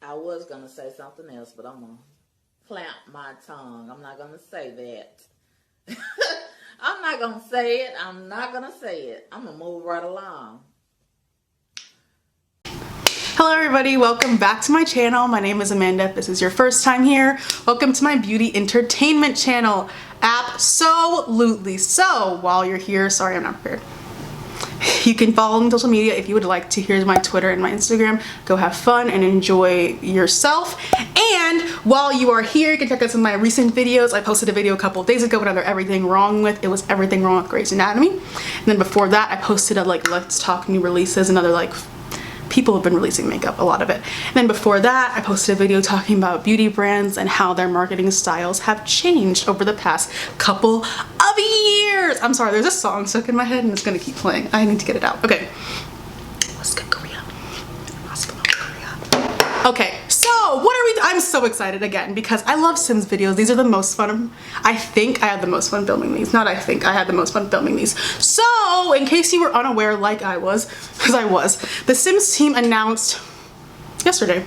I was gonna say something else, but I'm gonna clamp my tongue. I'm not gonna say that. I'm not gonna say it. I'm not gonna say it. I'm gonna move right along. Hello everybody, welcome back to my channel. My name is Amanda. If this is your first time here, welcome to my beauty entertainment channel. Absolutely. So while you're here, sorry I'm not prepared. You can follow me on social media if you would like to. Here's my Twitter and my Instagram. Go have fun and enjoy yourself. And while you are here, you can check out some of my recent videos. I posted a video a couple of days ago, another everything wrong with. It was everything wrong with Grey's Anatomy. And then before that, I posted a let's talk new releases, another people have been releasing makeup, a lot of it. And then before that, I posted a video talking about beauty brands and how their marketing styles have changed over the past couple of years. I'm sorry, there's a song stuck in my head and it's gonna keep playing. I need to get it out. Okay. Let's go Korea. Okay, so what are we, I'm so excited again because I love Sims videos. These are the most fun. I think I had the most fun filming these. Not I think, I had the most fun filming these. So in case you were unaware like I was, because I was, the Sims team announced yesterday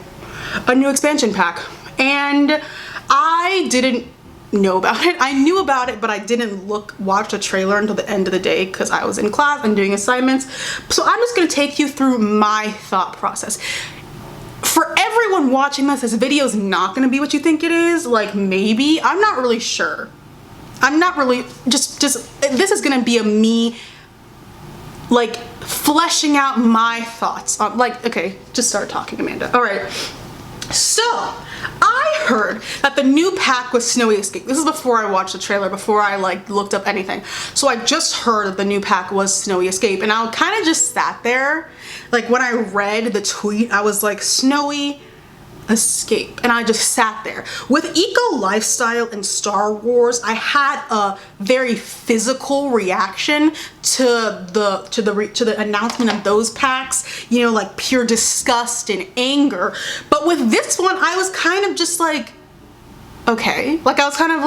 a new expansion pack and I didn't know about it. I knew about it, but I didn't watch the trailer until the end of the day because I was in class and doing assignments. So I'm just gonna take you through my thought process. For everyone watching this video is not gonna be what you think it is. Maybe, I'm not really sure. I'm not really, just this is gonna be a me fleshing out my thoughts on okay, just start talking, Amanda. All right, so I heard that the new pack was Snowy Escape. This is before I watched the trailer, before I looked up anything. So I just heard that the new pack was Snowy Escape and I kind of just sat there. When I read the tweet, I was like, Snowy Escape, and I just sat there. With eco lifestyle and Star Wars, I had a very physical reaction to the announcement of those packs, you know, pure disgust and anger. But with this one, I was kind of just okay, I was kind of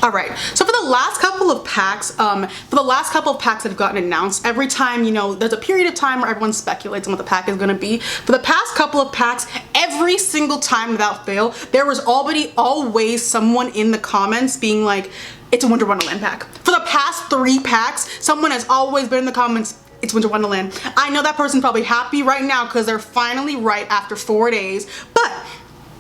all right, so for the last couple of packs, that have gotten announced, every time, you know, there's a period of time where everyone speculates on what the pack is gonna be. For the past couple of packs, every single time without fail, there was always someone in the comments being like, it's a Winter Wonderland pack. For the past 3 packs, someone has always been in the comments, it's Winter Wonderland. I know that person's probably happy right now because they're finally right after 4 days, but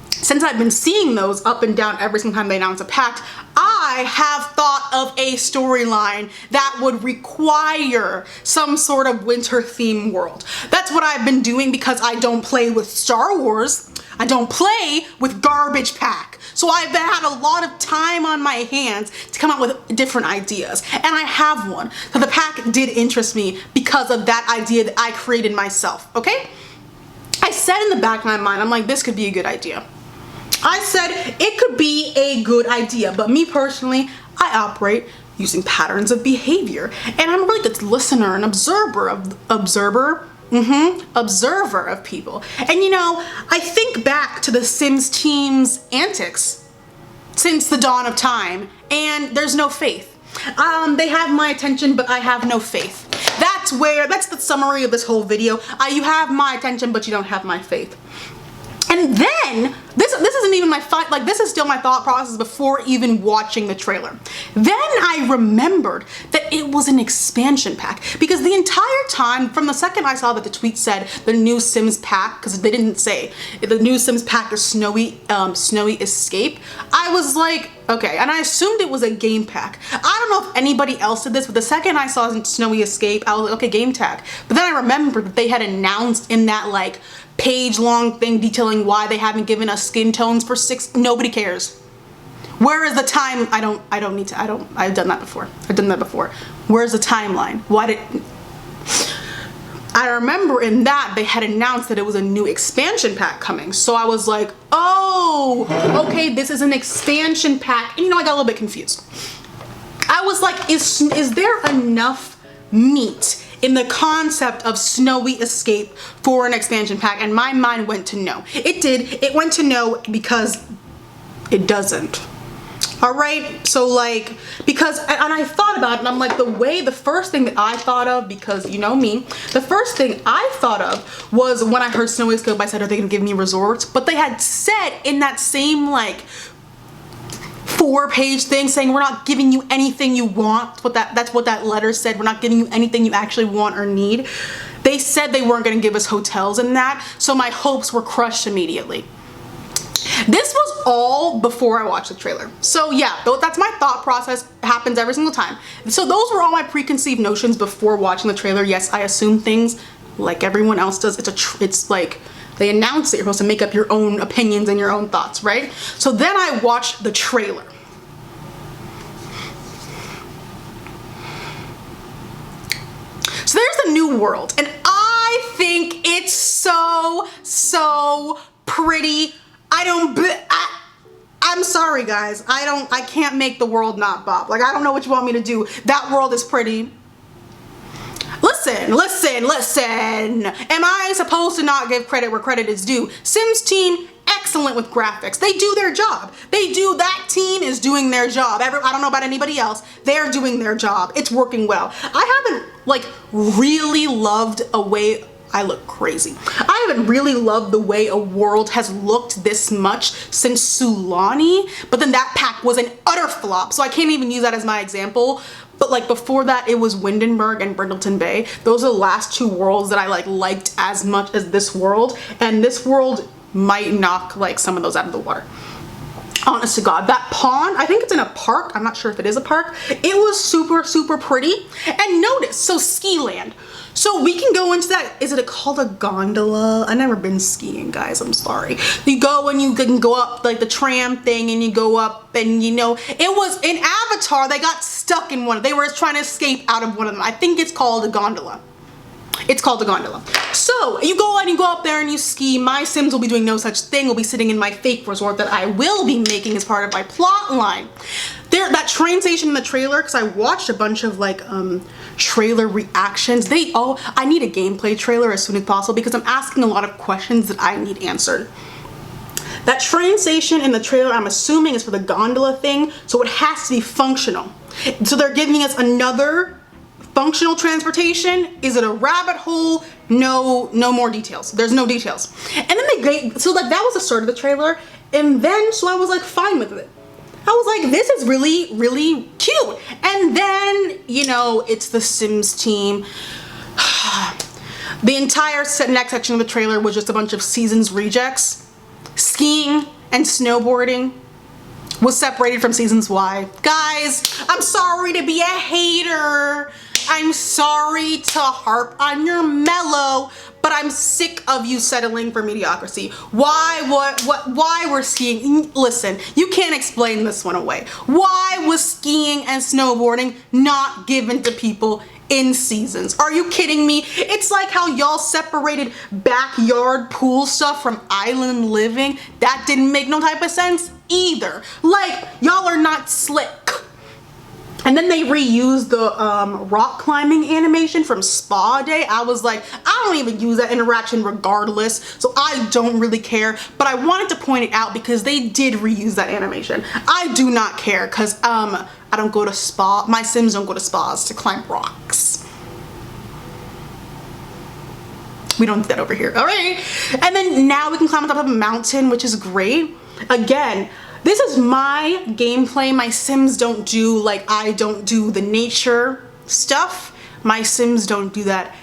since I've been seeing those up and down every single time they announce a pack, I have thought of a storyline that would require some sort of winter theme world. That's what I've been doing because I don't play with Star Wars. I don't play with garbage pack. So I've had a lot of time on my hands to come up with different ideas. And I have one. So the pack did interest me because of that idea that I created myself, okay? I said in the back of my mind, I'm like, this could be a good idea. I said it could be a good idea, but me personally, I operate using patterns of behavior, and I'm a really good listener and observer of people. And you know, I think back to the Sims team's antics since the dawn of time, and there's no faith. They have my attention, but I have no faith. That's the summary of this whole video. You have my attention, but you don't have my faith. And then, this isn't even my this is still my thought process before even watching the trailer. Then I remembered that it was an expansion pack because the entire time, from the second I saw that the tweet said the new Sims pack, because they didn't say the new Sims pack is Snowy Escape, I was like, okay, and I assumed it was a game pack. I don't know if anybody else did this, but the second I saw Snowy Escape, I was like, okay, game tag. But then I remembered that they had announced in that page-long thing detailing why they haven't given us skin tones for 6. Nobody cares. Where is the time? I've done that before. Where's the timeline? I remember in that they had announced that it was a new expansion pack coming. So I was like, oh, okay, this is an expansion pack. And you know, I got a little bit confused. I was like, is there enough meat in the concept of Snowy Escape for an expansion pack? And my mind went to no. It did. It went to no because it doesn't. All right, so like, because, and I thought about it, and I'm like, the first thing that I thought of, because you know me, the first thing I thought of was when I heard Snowy Scope, I said, are they gonna give me resorts? But they had said in that same like 4-page thing saying, we're not giving you anything you want. That's what that letter said. We're not giving you anything you actually want or need. They said they weren't gonna give us hotels in that, so my hopes were crushed immediately. This was all before I watched the trailer. So yeah, that's my thought process. It happens every single time. So those were all my preconceived notions before watching the trailer. Yes, I assume things like everyone else does. It's like they announce it. You're supposed to make up your own opinions and your own thoughts, right? So then I watched the trailer. So there's the new world, and I think it's so pretty. I'm sorry guys, I can't make the world not bop. Like, I don't know what you want me to do. That world is pretty. Listen. Am I supposed to not give credit where credit is due? Sims team, excellent with graphics. They do their job. That team is doing their job. I don't know about anybody else. They're doing their job. It's working well. I haven't like really loved a way, I look crazy. I haven't really loved the way a world has looked this much since Sulani, but then that pack was an utter flop, so I can't even use that as my example. But like before that, it was Windenburg and Brindleton Bay. Those are the last 2 worlds that I liked as much as this world, and this world might knock like some of those out of the water. Honest to God, that pond, I think it's in a park. I'm not sure if it is a park. It was super pretty. And notice, so ski land. So we can go into that. Is it called a gondola? I've never been skiing, guys. I'm sorry. You go and you can go up like the tram thing, and you go up, and you know, it was in Avatar. They got stuck in one. They were trying to escape out of one of them. I think it's called a gondola. It's called a gondola. So you go and you go up there and you ski. My Sims will be doing no such thing. Will be sitting in my fake resort that I will be making as part of my plot line. That train station in the trailer, because I watched a bunch of like trailer reactions. I need a gameplay trailer as soon as possible because I'm asking a lot of questions that I need answered. That train station in the trailer, I'm assuming, is for the gondola thing, so it has to be functional. So they're giving us another functional transportation. Is it a rabbit hole? No more details. There's no details. And then so like that was the start of the trailer, and then so I was like fine with it. I was like, this is really cute. And then, you know, it's the Sims team. The entire next section of the trailer was just a bunch of Seasons rejects. Skiing and snowboarding was separated from Seasons Y. Guys, I'm sorry to be a hater. I'm sorry to harp on your mellow, but I'm sick of you settling for mediocrity. Why we're skiing? Listen, you can't explain this one away. Why was skiing and snowboarding not given to people in Seasons? Are you kidding me? It's like how y'all separated backyard pool stuff from island living. That didn't make no type of sense either. Like, y'all are not slick. And then they reused the rock climbing animation from Spa Day. I was like, I don't even use that interaction regardless, so I don't really care. But I wanted to point it out because they did reuse that animation. I do not care because I don't go to spa. My Sims don't go to spas to climb rocks. We don't do that over here. All right. And then now we can climb on top of a mountain, which is great. Again, this is my gameplay. My Sims don't do, like, I don't do the nature stuff. My Sims don't do that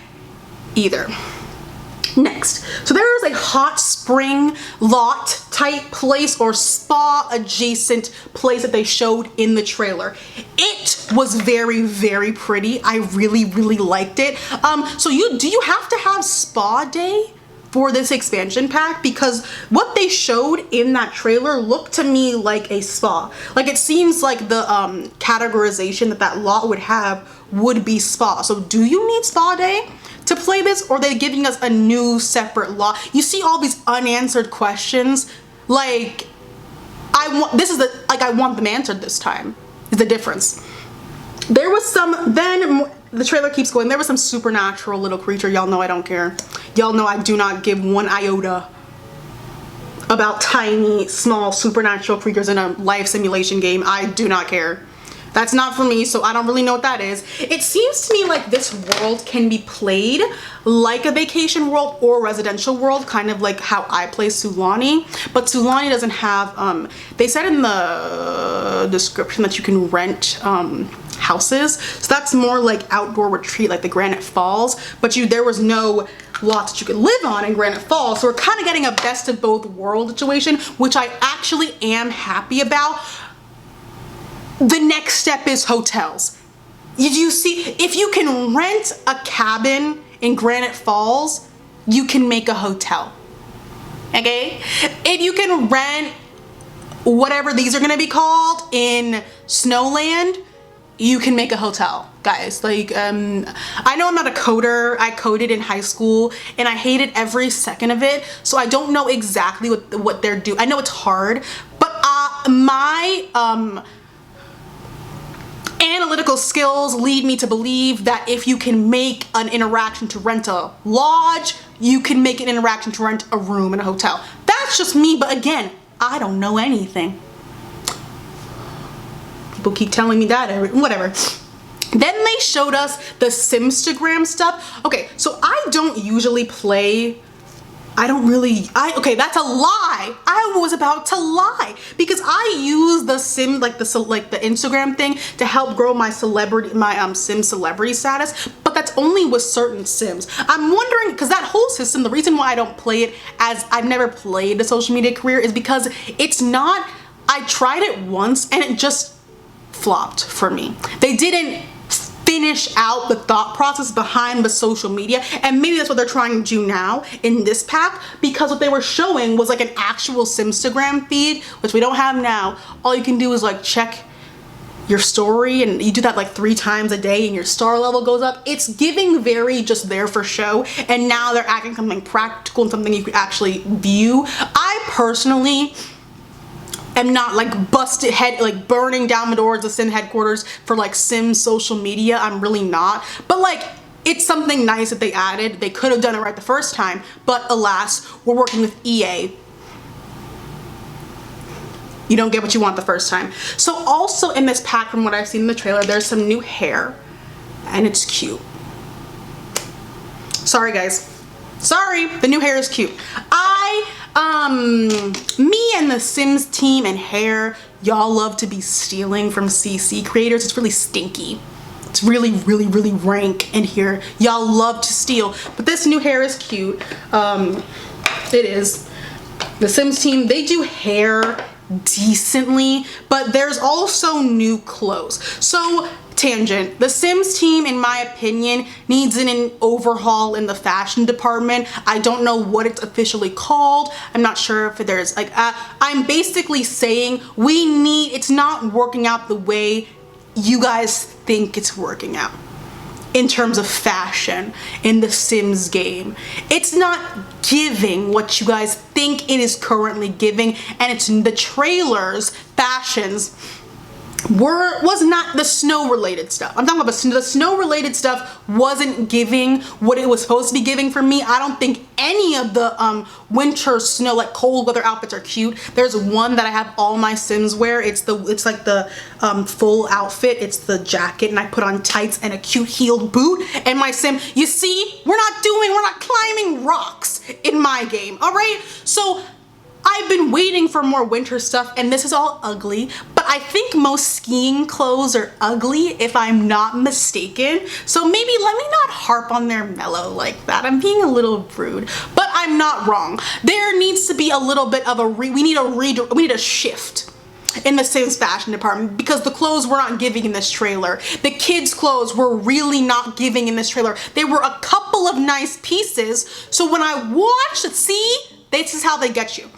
either. Next, so there is a hot spring lot type place or spa adjacent place that they showed in the trailer. It was very pretty. I really liked it. So do you have to have Spa Day for this expansion pack? Because what they showed in that trailer looked to me like a spa. Like, it seems like the categorization that lot would have would be spa. So do you need Spa Day to play this, or are they giving us a new separate lot? You see all these unanswered questions. Like, I want them answered this time, is the difference. There was some, then the trailer keeps going, there was some supernatural little creature. Y'all know I don't care. Y'all know I do not give one iota about tiny, small, supernatural creatures in a life simulation game. I do not care. That's not for me, so I don't really know what that is. It seems to me like this world can be played like a vacation world or residential world, kind of like how I play Sulani. But Sulani doesn't have, they said in the description that you can rent houses. So that's more like outdoor retreat, like the Granite Falls. But there was no lots that you could live on in Granite Falls. So we're kind of getting a best of both world situation, which I actually am happy about. The next step is hotels. You see, if you can rent a cabin in Granite Falls, you can make a hotel. Okay? If you can rent whatever these are gonna be called in Snowland, you can make a hotel, guys. Like, I know I'm not a coder. I coded in high school and I hated every second of it. So I don't know exactly what they're doing. I know it's hard, but my analytical skills lead me to believe that if you can make an interaction to rent a lodge, you can make an interaction to rent a room in a hotel. That's just me, but again, I don't know anything. People keep telling me that, whatever. Then they showed us the Simstagram stuff. Okay, so I don't usually play, okay, that's a lie. I was about to lie because I use the Sim, like the Instagram thing to help grow my Sim celebrity status, but that's only with certain Sims. I'm wondering, because that whole system, the reason why I don't play it as I've never played the social media career is because it's not, I tried it once and it just flopped for me. They didn't finish out the thought process behind the social media, and maybe that's what they're trying to do now in this pack, because what they were showing was like an actual Simstagram feed, which we don't have now. All you can do is like check your story, and you do that like 3 times a day and your star level goes up. It's giving very just there for show, and now they're acting something practical and something you could actually view. I personally am not like busted head, like burning down the doors of Sim headquarters for like Sim social media. I'm really not, but like it's something nice that they added. They could have done it right the first time, but alas, we're working with EA. You don't get what you want the first time. So also in this pack, from what I've seen in the trailer, there's some new hair and it's cute. Sorry guys, sorry, the new hair is cute. Me and the Sims team and hair, y'all love to be stealing from CC creators. It's really stinky. It's really, really, really rank in here. Y'all love to steal, but this new hair is cute. It is. The Sims team, they do hair decently, but there's also new clothes. So, tangent, the Sims team, in my opinion, needs an overhaul in the fashion department. I don't know what it's officially called. I'm not sure if there's like, I'm basically saying it's not working out the way you guys think it's working out in terms of fashion in the Sims game. It's not giving what you guys think it is currently giving, and it's the trailers, fashions, was not the snow related stuff. I'm talking about the snow related stuff wasn't giving what it was supposed to be giving for me. I don't think any of the winter snow, like cold weather outfits are cute. There's one that I have all my Sims wear. It's like the full outfit. It's the jacket and I put on tights and a cute heeled boot, and my Sim, you see, we're not climbing rocks in my game, all right? So I've been waiting for more winter stuff, and this is all ugly, but I think most skiing clothes are ugly if I'm not mistaken. So maybe let me not harp on their mellow like that. I'm being a little rude, but I'm not wrong. There needs to be a little bit of we need a shift in the Sims fashion department, because the clothes were not giving in this trailer. The kids' clothes were really not giving in this trailer. There were a couple of nice pieces, so when I watched it, see, this is how they get you.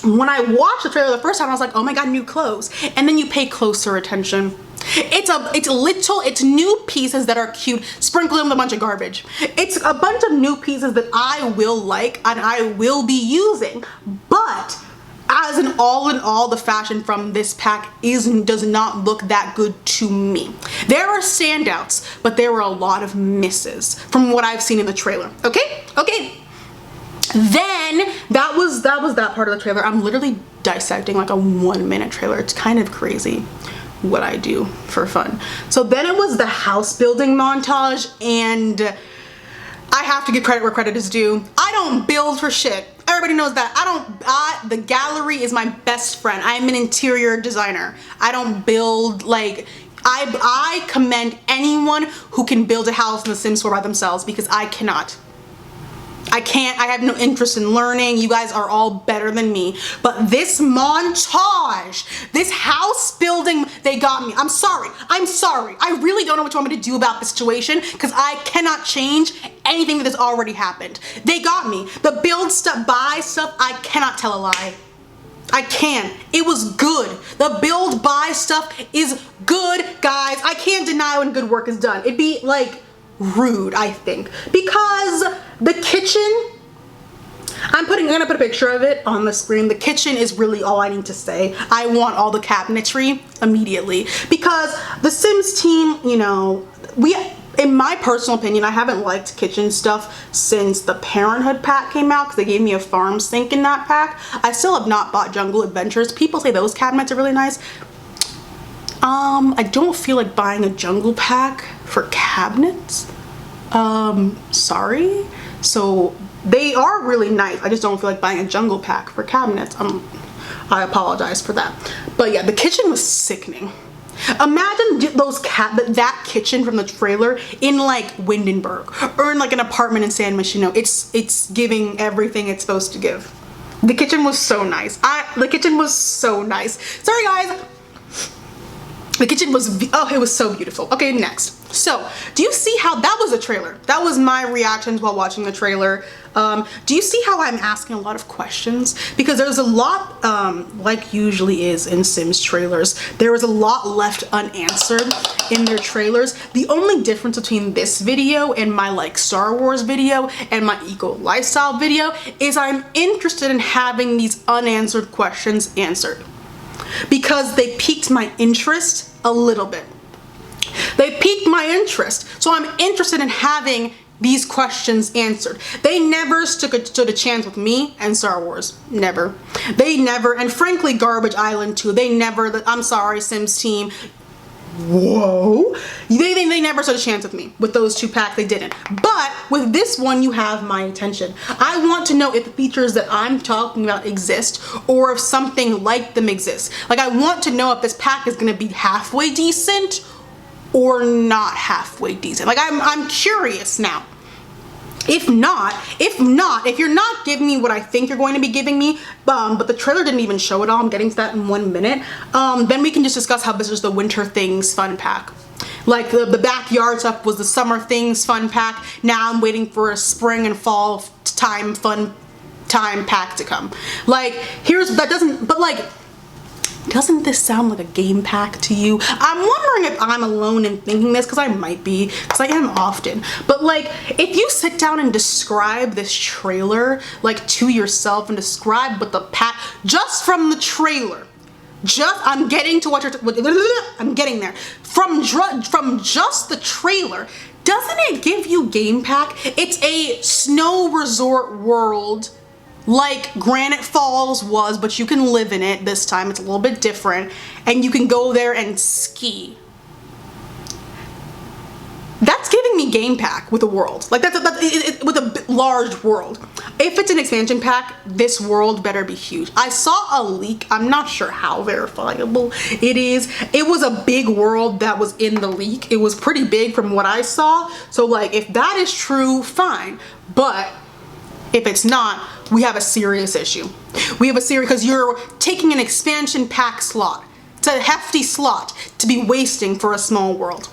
When I watched the trailer the first time, I was like, oh my god, new clothes. And then you pay closer attention. It's new pieces that are cute, sprinkled in with a bunch of garbage. It's a bunch of new pieces that I will like and I will be using. But as an all in all, the fashion from this pack does not look that good to me. There are standouts, but there were a lot of misses from what I've seen in the trailer. Okay? Okay. Then that was that part of the trailer. I'm literally dissecting like a 1-minute trailer. It's kind of crazy what I do for fun. So then it was the house building montage, and I have to give credit where credit is due. I don't build for shit. Everybody knows that. The gallery is my best friend. I'm an interior designer. I don't build. Like, I commend anyone who can build a house in the Sims 4 by themselves, because I cannot. I can't. I have no interest in learning. You guys are all better than me. But this montage, this house building, they got me. I'm sorry. I really don't know what you want me to do about the situation, because I cannot change anything that has already happened. They got me. The build stuff, buy stuff, I cannot tell a lie. I can. It was good. The build buy stuff is good, guys. I can't deny when good work is done. It'd be like rude, I think, because the kitchen, I'm gonna put a picture of it on the screen. The kitchen is really all I need to say. I want all the cabinetry immediately, because the Sims team, you know, in my personal opinion, I haven't liked kitchen stuff since the Parenthood pack came out, because they gave me a farm sink in that pack. I still have not bought Jungle Adventures. People say those cabinets are really nice. I don't feel like buying a jungle pack for cabinets. Sorry. So they are really nice. I just don't feel like buying a jungle pack for cabinets. I apologize for that. But yeah, the kitchen was sickening. Imagine that kitchen from the trailer in like Windenburg, or in like an apartment in San Myshuno. It's giving everything it's supposed to give. The kitchen was so nice. The kitchen was so nice. Sorry guys. The kitchen was, oh, it was so beautiful. Okay, next. So, do you see how that was a trailer? That was my reactions while watching the trailer. Do you see how I'm asking a lot of questions? Because there's a lot, like usually is in Sims trailers, there was a lot left unanswered in their trailers. The only difference between this video and my like Star Wars video and my eco lifestyle video is I'm interested in having these unanswered questions answered, because they piqued my interest a little bit. They piqued my interest, so I'm interested in having these questions answered. They never stood a chance with me and Star Wars. Never. They never, and frankly Garbage Island too. They never, I'm sorry Sims team. Whoa. They never stood a chance with me. With those two packs, they didn't. But with this one, you have my attention. I want to know if the features that I'm talking about exist, or if something like them exists. Like, I want to know if this pack is going to be halfway decent or not halfway decent. Like, I'm curious now. If you're not giving me what I think you're going to be giving me, but the trailer didn't even show it all, I'm getting to that in 1 minute, then we can just discuss how this is the winter things fun pack. Like the backyard stuff was the summer things fun pack. Now I'm waiting for a spring and fall time fun time pack to come. Like, doesn't this sound like a game pack to you? I'm wondering if I'm alone in thinking this, because I might be, because I am often. But like, if you sit down and describe this trailer like to yourself and describe what the pack, just from the trailer, I'm getting to I'm getting there. From just the trailer, doesn't it give you game pack? It's a snow resort world, like Granite Falls was, but you can live in it this time. It's a little bit different, and you can go there and ski. That's giving me game pack with a world. Like, with a large world. If it's an expansion pack, this world better be huge. I saw a leak. I'm not sure how verifiable it is. It was a big world that was in the leak. It was pretty big from what I saw. So like, if that is true, fine. But if it's not, we have a serious issue. We have a serious, because you're taking an expansion pack slot. It's a hefty slot to be wasting for a small world.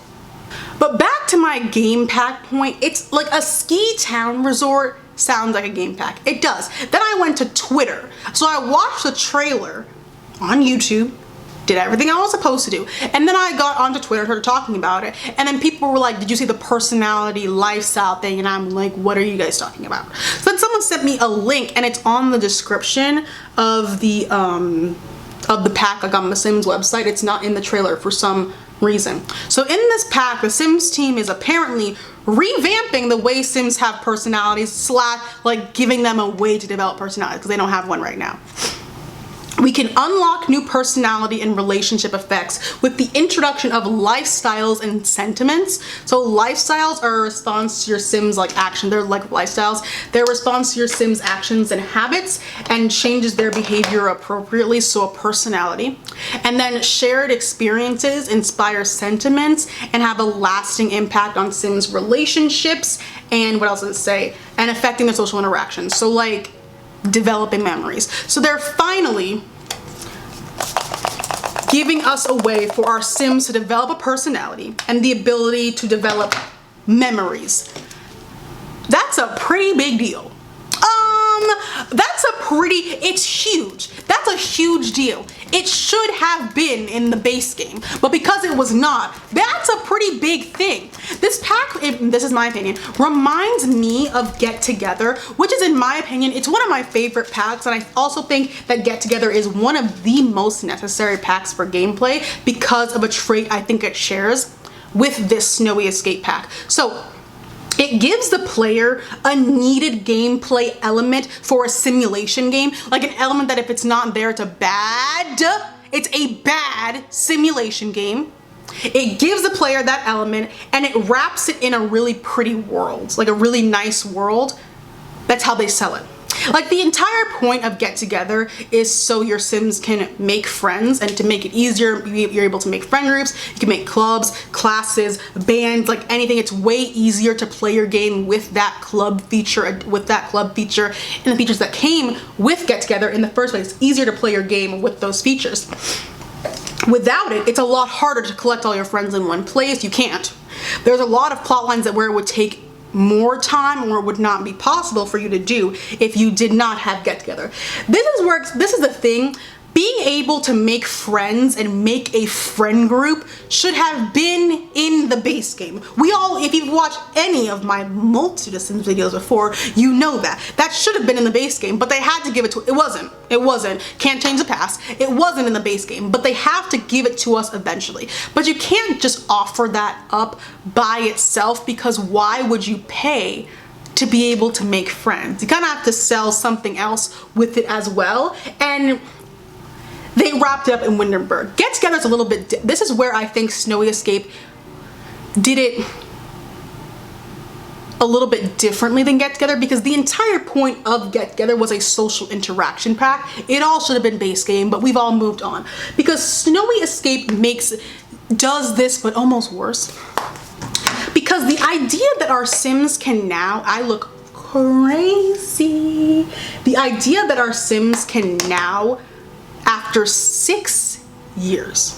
But back to my game pack point, it's like a ski town resort sounds like a game pack. It does. Then I went to Twitter. So I watched the trailer on YouTube, did everything I was supposed to do, and then I got onto Twitter, started talking about it, and then people were like, did you see the personality lifestyle thing? And I'm like, what are you guys talking about? So then someone sent me a link, and it's on the description of the of the pack, like on the Sims website. It's not in the trailer for some reason. So in this pack, the Sims team is apparently revamping the way Sims have personalities / like giving them a way to develop personality because they don't have one right now. We can unlock new personality and relationship effects with the introduction of lifestyles and sentiments. So lifestyles are a response to your Sims like action. They're like lifestyles. They're a response to your Sims actions and habits and changes their behavior appropriately. So a personality. And then shared experiences inspire sentiments and have a lasting impact on Sims relationships. And what else does it say? And affecting their social interactions. So like developing memories. So they're finally giving us a way for our Sims to develop a personality and the ability to develop memories. That's a pretty big deal. It's huge. That's a huge deal. It should have been in the base game, but because it was not, that's a pretty big thing. This pack, this is my opinion, reminds me of Get Together, which is, in my opinion, it's one of my favorite packs, and I also think that Get Together is one of the most necessary packs for gameplay because of a trait I think it shares with this Snowy Escape pack. So it gives the player a needed gameplay element for a simulation game, like an element that if it's not there, it's a bad simulation game. It gives the player that element and it wraps it in a really pretty world, like a really nice world. That's how they sell it. Like the entire point of Get Together is so your Sims can make friends, and to make it easier, you're able to make friend groups, you can make clubs, classes, bands, like anything. It's way easier to play your game with that club feature, and the features that came with Get Together in the first place. It's easier to play your game with those features. Without it, it's a lot harder to collect all your friends in one place. You can't. There's a lot of plot lines where it would take more time or it would not be possible for you to do if you did not have Get Together. This is the thing. Being able to make friends and make a friend group should have been in the base game. If you've watched any of my multitude of Sims videos before, you know that should have been in the base game, but they had to give it to, it wasn't, can't change the past. It wasn't in the base game, but they have to give it to us eventually. But you can't just offer that up by itself, because why would you pay to be able to make friends? You kind of have to sell something else with it as well. And they wrapped it up in Windenburg. Get Together is a little bit, this is where I think Snowy Escape did it a little bit differently than Get Together, because the entire point of Get Together was a social interaction pack. It all should have been base game, but we've all moved on. Because Snowy Escape does this, but almost worse. Because the idea that our Sims can now, I look crazy. The idea that our Sims can now, after 6 years,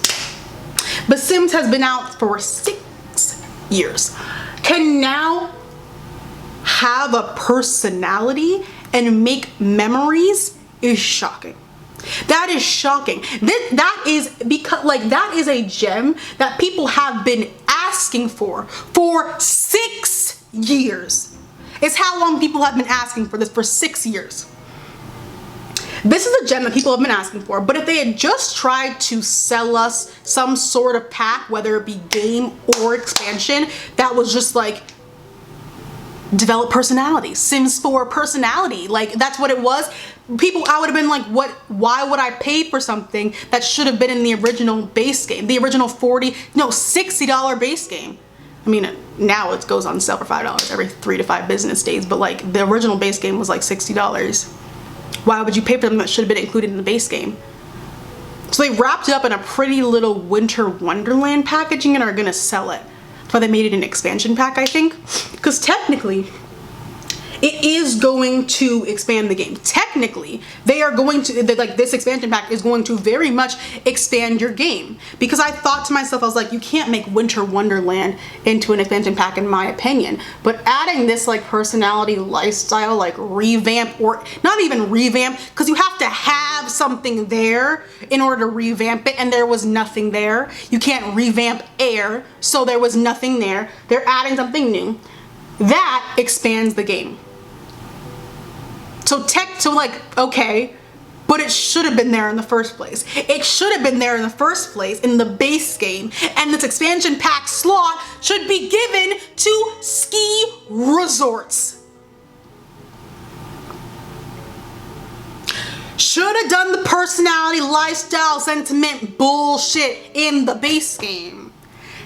The Sims has been out for 6 years, can now have a personality and make memories is shocking. That is shocking. That is because, like, that is a gem that people have been asking for 6 years. It's how long people have been asking for this, for 6 years. This is a gem that people have been asking for, but if they had just tried to sell us some sort of pack, whether it be game or expansion, that was just like, develop personality, Sims 4 personality, like that's what it was. I would have been like, why would I pay for something that should have been in the original base game, the original $60 base game? I mean, now it goes on sale for $5 every 3 to 5 business days, but like the original base game was like $60. Why would you pay for something that should have been included in the base game? So they wrapped it up in a pretty little Winter Wonderland packaging and are gonna sell it. That's why they made it an expansion pack, I think. Because technically, it is going to expand the game. Technically, they are going to, like, this expansion pack is going to very much expand your game. Because I thought to myself, I was like, you can't make Winter Wonderland into an expansion pack, in my opinion. But adding this, like, personality, lifestyle, like, revamp, or not even revamp, because you have to have something there in order to revamp it, and there was nothing there. You can't revamp air, so there was nothing there. They're adding something new. That expands the game. So like, okay, but it should have been there in the first place. It should have been there in the first place in the base game, and this expansion pack slot should be given to ski resorts. Should have done the personality, lifestyle, sentiment bullshit in the base game.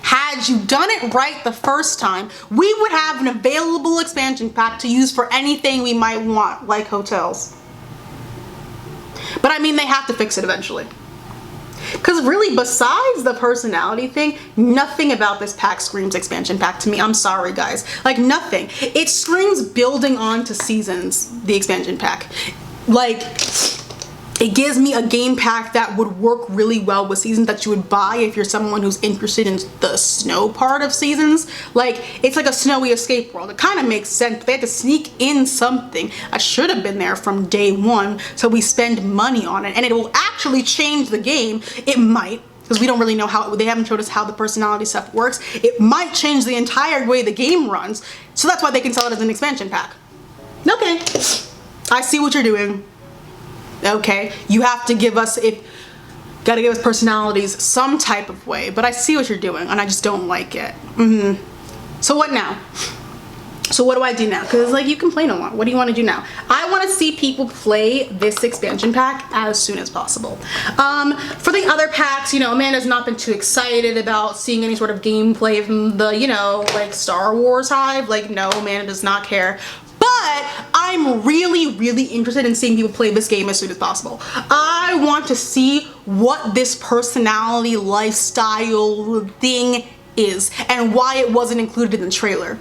Had you done it right the first time, we would have an available expansion pack to use for anything we might want, like hotels. But I mean, they have to fix it eventually. Because really, besides the personality thing, nothing about this pack screams expansion pack to me. I'm sorry, guys. Like, nothing. It screams building on to seasons, the expansion pack. Like, it gives me a game pack that would work really well with seasons that you would buy if you're someone who's interested in the snow part of seasons. Like, it's like a snowy escape world. It kind of makes sense. They had to sneak in something that should have been there from day one, so we spend money on it, and it will actually change the game. It might, because we don't really know how, they haven't showed us how the personality stuff works. It might change the entire way the game runs, so that's why they can sell it as an expansion pack. Okay, I see what you're doing. Okay, you have to give us, gotta give us personalities some type of way, but I see what you're doing, and I just don't like it. So what now? So what do I do now? Because like, you complain a lot. What do you want to do now? I want to see people play this expansion pack as soon as possible. For the other packs, you know, Amanda's not been too excited about seeing any sort of gameplay from the, you know, like Star Wars Hive. Like, no, Amanda does not care. But I'm really, really interested in seeing people play this game as soon as possible. I want to see what this personality lifestyle thing is and why it wasn't included in the trailer.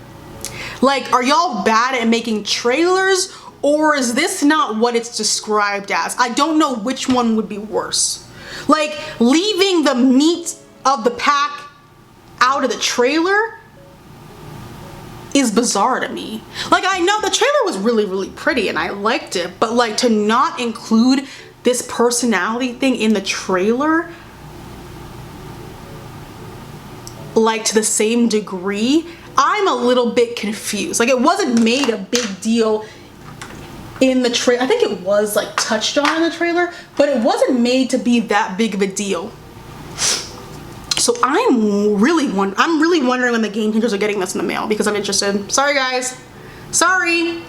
Like, are y'all bad at making trailers, or is this not what it's described as? I don't know which one would be worse. Like, leaving the meat of the pack out of the trailer is bizarre to me. Like, I know the trailer was really, really pretty and I liked it, but like, to not include this personality thing in the trailer, like to the same degree, I'm a little bit confused. Like, it wasn't made a big deal in the trailer. I think it was like touched on in the trailer, but it wasn't made to be that big of a deal. So I'm really wondering when the Game Changers are getting this in the mail, because I'm interested. Sorry guys, sorry,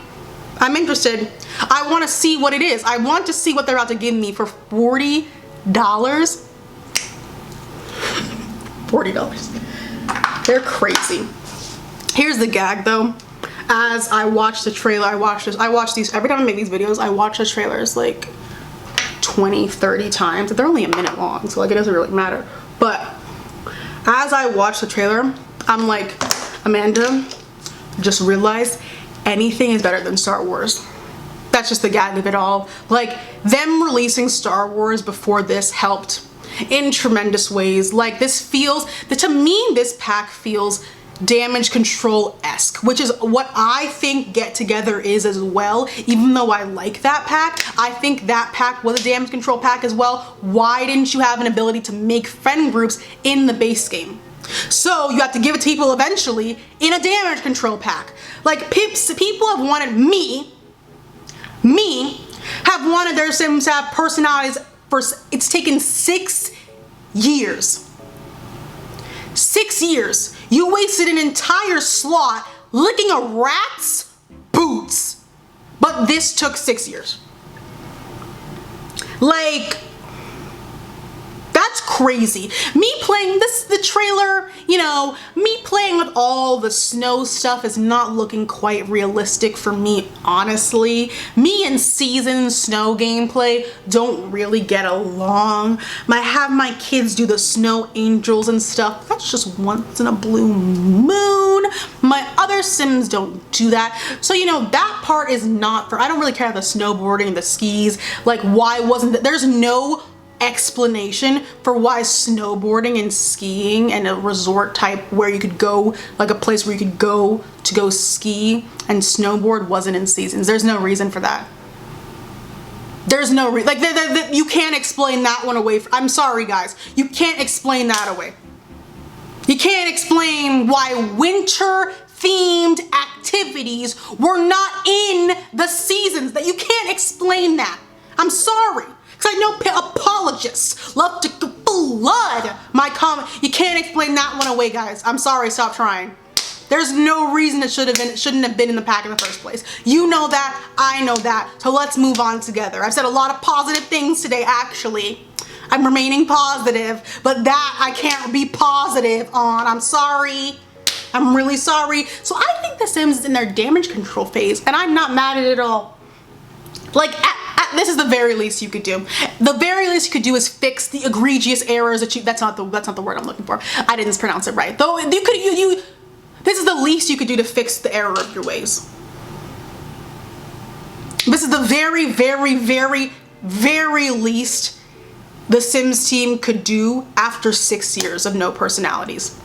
I'm interested. I want to see what it is. I want to see what they're about to give me for $40. $40. They're crazy. Here's the gag though. As I watch the trailer, I watch these, every time I make these videos, I watch the trailers like 20, 30 times. They're only a minute long, so like, it doesn't really matter. But as I watch the trailer, I'm like, Amanda, just realize anything is better than Star Wars. That's just the gag of it all. Like, them releasing Star Wars before this helped in tremendous ways. Like, this feels, to me, this pack feels damage control-esque, which is what I think Get Together is as well. Even though I like that pack, I think that pack was a damage control pack as well. Why didn't you have an ability to make friend groups in the base game? So you have to give it to people eventually in a damage control pack. Like, people have wanted have wanted their Sims to have personalities for, it's taken 6 years. 6 years. You wasted an entire slot licking a rat's boots. But this took 6 years. Like, that's crazy. Me playing this, the trailer, you know, me playing with all the snow stuff is not looking quite realistic for me, honestly. Me and seasoned snow gameplay don't really get along. I have my kids do the snow angels and stuff. That's just once in a blue moon. My other Sims don't do that. So, you know, that part is not for, I don't really care about the snowboarding, the skis. Like, why wasn't that? There's no explanation for why snowboarding and skiing and a resort type where you could go, like a place where you could go to go ski and snowboard, wasn't in seasons. There's no reason for that. There's no reason. Like, you can't explain that one away. I'm sorry guys, you can't explain that away. You can't explain why winter themed activities were not in the seasons. That you can't explain that. I'm sorry. Because I know apologists love to flood my comment. You can't explain that one away, guys. I'm sorry, stop trying. There's no reason it shouldn't have been in the pack in the first place. You know that, I know that, so let's move on together. I've said a lot of positive things today, actually. I'm remaining positive, but that I can't be positive on. I'm sorry. I'm really sorry. So I think The Sims is in their damage control phase, and I'm not mad at it at all. Like, this is the very least you could do. The very least you could do is fix the egregious errors that that's not the word I'm looking for. I didn't pronounce it right. Though this is the least you could do to fix the error of your ways. This is the very, very, very, very least the Sims team could do after 6 years of no personalities.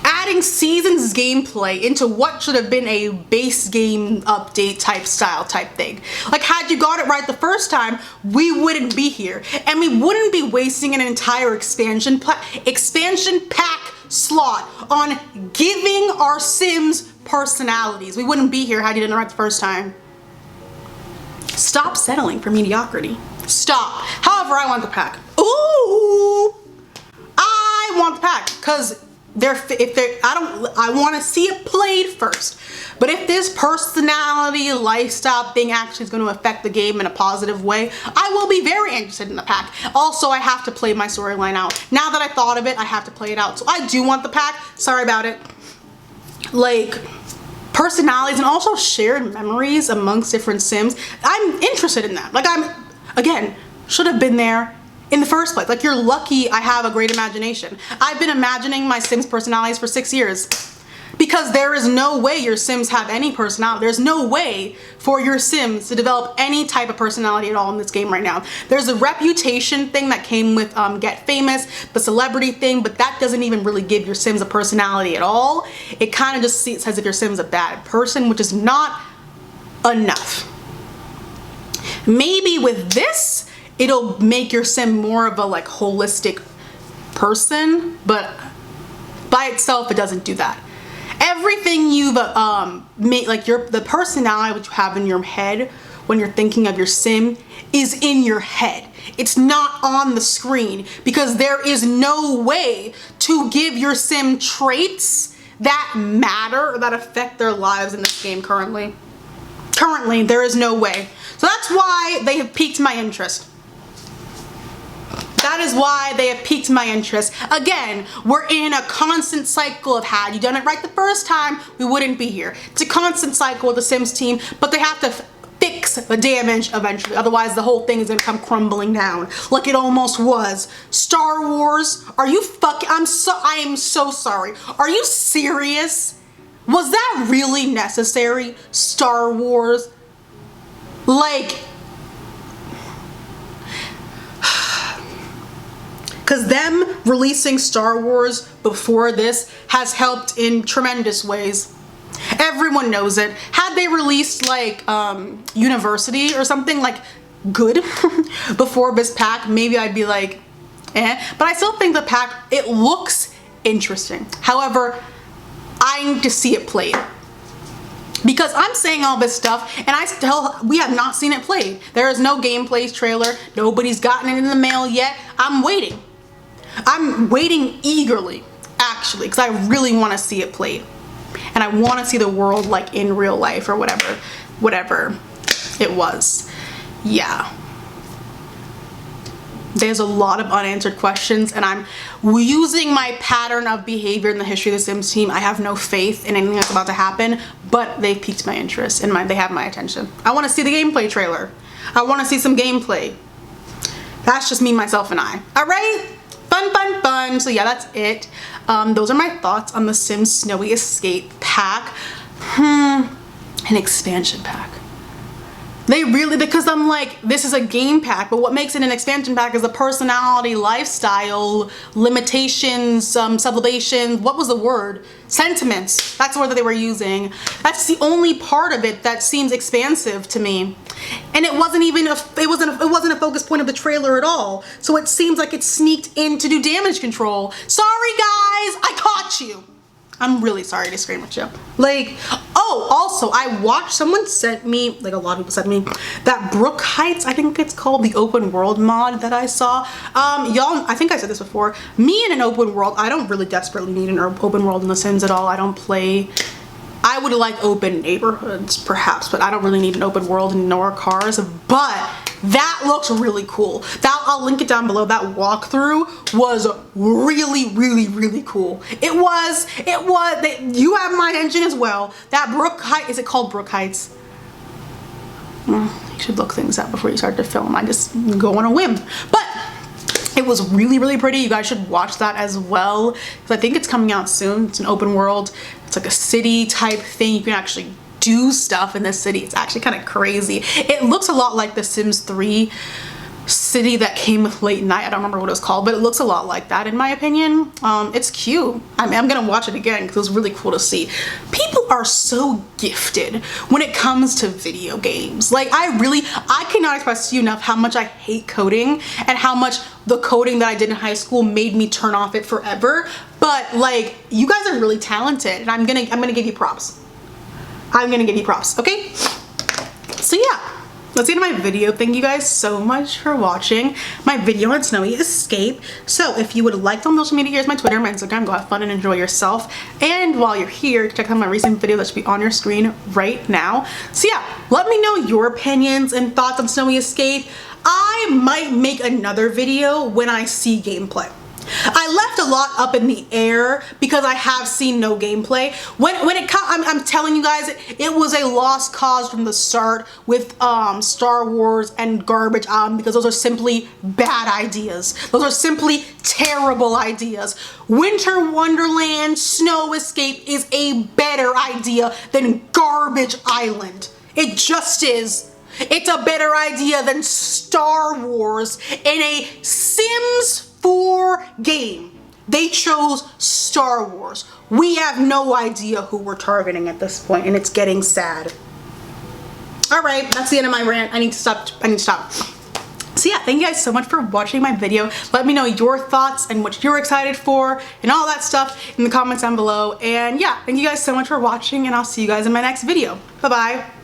Adding seasons gameplay into what should have been a base game update type thing. Like, had you got it right the first time, we wouldn't be here, and we wouldn't be wasting an entire expansion pack slot on giving our Sims personalities. We wouldn't be here had you done it right the first time. Stop settling for mediocrity. Stop. However, I want the pack. Ooh, I want the pack because I want to see it played first. But if this personality lifestyle thing actually is going to affect the game in a positive way, I will be very interested in the pack. Also, I have to play my storyline out. Now that I thought of it, I have to play it out. So I do want the pack. Sorry about it. Like, personalities and also shared memories amongst different Sims. I'm interested in that. Like, again, should have been there in the first place. Like, you're lucky I have a great imagination. I've been imagining my Sims personalities for 6 years because there is no way your Sims have any personality. There's no way for your Sims to develop any type of personality at all in this game right now. There's a reputation thing that came with Get Famous, the celebrity thing, but that doesn't even really give your Sims a personality at all. It kind of just says if your Sim's a bad person, which is not enough. Maybe with this, it'll make your Sim more of a like holistic person, but by itself, it doesn't do that. Everything you've made, like the personality which you have in your head when you're thinking of your Sim is in your head. It's not on the screen because there is no way to give your Sim traits that matter or that affect their lives in this game currently. Currently, there is no way. So that's why they have piqued my interest. That is why they have piqued my interest. Again, we're in a constant cycle of had you done it right the first time, we wouldn't be here. It's a constant cycle with the Sims team, but they have to fix the damage eventually. Otherwise, the whole thing is gonna come crumbling down like it almost was. Star Wars, are you I am so sorry. Are you serious? Was that really necessary? Star Wars? Like, because them releasing Star Wars before this has helped in tremendous ways. Everyone knows it. Had they released like University or something like good before this pack, maybe I'd be like, eh. But I still think the pack, it looks interesting. However, I need to see it played. Because I'm saying all this stuff and we have not seen it played. There is no gameplay trailer. Nobody's gotten it in the mail yet. I'm waiting. I'm waiting eagerly, actually, because I really want to see it played. And I want to see the world like in real life or whatever it was. Yeah. There's a lot of unanswered questions and I'm using my pattern of behavior in the history of the Sims team. I have no faith in anything that's about to happen, but they've piqued my interest and they have my attention. I want to see the gameplay trailer. I want to see some gameplay. That's just me, myself, and I. All right? Fun, fun, fun. So yeah, that's it. Those are my thoughts on the Sims Snowy Escape pack. An expansion pack. They really, because I'm like, this is a game pack, but what makes it an expansion pack is the personality, lifestyle, limitations, sublimation, what was the word? Sentiments. That's the word that they were using. That's the only part of it that seems expansive to me. And it wasn't even it wasn't a focus point of the trailer at all. So it seems like it sneaked in to do damage control. Sorry guys, I caught you. I'm really sorry to scream at you. Like, oh, also, I watched, someone sent me, like a lot of people sent me, that Brook Heights, I think it's called, the open world mod that I saw. Y'all, I think I said this before, me in an open world, I don't really desperately need an open world in The Sims at all. I don't play, I would like open neighborhoods perhaps, but I don't really need an open world nor cars, but that looks really cool. That, I'll link it down below. That walkthrough was really, really, really cool. It was, you have my engine as well. That Brook Heights, is it called Brook Heights? You should look things up before you start to film. I just go on a whim. But it was really, really pretty. You guys should watch that as well, because I think it's coming out soon. It's an open world. It's like a city type thing. You can actually do stuff in this city. It's actually kind of crazy. It looks a lot like the Sims 3 city that came with late night. I don't remember what it was called, but it looks a lot like that in my opinion. It's cute. I'm gonna watch it again because it was really cool to see. People are so gifted when it comes to video games. Like I cannot express to you enough how much I hate coding and how much the coding that I did in high school made me turn off it forever. But like, you guys are really talented, and I'm gonna give you props. I'm gonna give you props, okay? So yeah, that's the end of my video. Thank you guys so much for watching my video on Snowy Escape. So if you would like to on social media, here's my Twitter, my Instagram. Go have fun and enjoy yourself. And while you're here, check out my recent video that should be on your screen right now. So yeah, let me know your opinions and thoughts on Snowy Escape. I might make another video when I see gameplay. I left a lot up in the air because I have seen no gameplay. I'm telling you guys, it was a lost cause from the start with Star Wars and Garbage Island, because those are simply bad ideas. Those are simply terrible ideas. Winter Wonderland Snow Escape is a better idea than Garbage Island. It just is. It's a better idea than Star Wars in a Sims 4 game. They chose Star Wars. We have no idea who we're targeting at this point, and it's getting sad. All right, that's the end of my rant. I need to stop. So yeah, thank you guys so much for watching my video. Let me know your thoughts and what you're excited for and all that stuff in the comments down below. And yeah, thank you guys so much for watching, and I'll see you guys in my next video. Bye-bye.